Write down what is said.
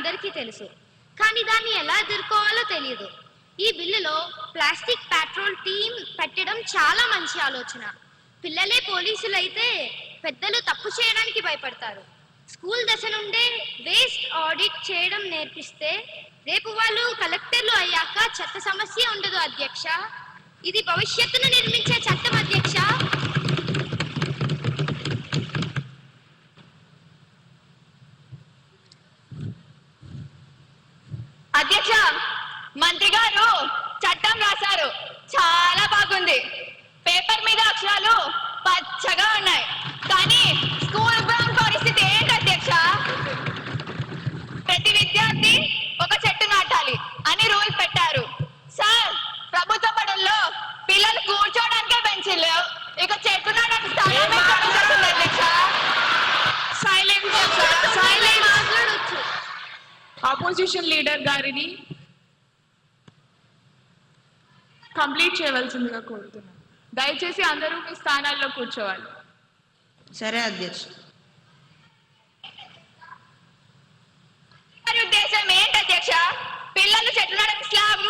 అందరికీ తెలుసు, కానీ దాన్ని ఎలా ఎదుర్కోవాలో తెలియదు. ఈ బిల్లులో ప్లాస్టిక్ పెట్రోల్ టీం పెట్టడం చాలా మంచి ఆలోచన. పిల్లలే పోలీసులు అయితే పెద్దలు తప్పు చేయడానికి భయపడతారు. స్కూల్ దశ నుండే వేస్ట్ ఆడిట్ చేయడం నేర్పిస్తే రేపు వాళ్ళు కలెక్టర్లు అయ్యాక చెత్త సమస్య ఉండదు అధ్యక్ష. ఇది భవిష్యత్తును నిర్మించే చట్టం అధ్యక్ష. అధ్యక్ష, మంత్రి గారు చట్టం రాశారు, చాలా బాగుంది. పేపర్ మీద అక్షరాలు పచ్చగా ఉన్నాయి, కానీ స్కూల్ గ్రౌండ్ పరిస్థితి ఏంటి అధ్యక్ష? ప్రతి విద్యార్థి ఒక చెట్టు నాటాలి అని రూల్ పెట్టారు. సార్, ప్రభుత్వ బడుల్లో పిల్లలు కూర్చోడానికే బెంచీలు, ఇక చెట్టు నాటడానికి స్థానం అధ్యక్ష. ఆపోజిషన్ లీడర్ గారిని కంప్లీట్ చేయవలసిందిగా కోరుతున్నాను. దయచేసి అందరూ మీ స్థానాల్లో కూర్చోవాలి. సరే అధ్యక్ష. ఉద్దేశం ఏంటి అధ్యక్ష? పిల్లలు చెట్లు నాటడానికి స్లాబ్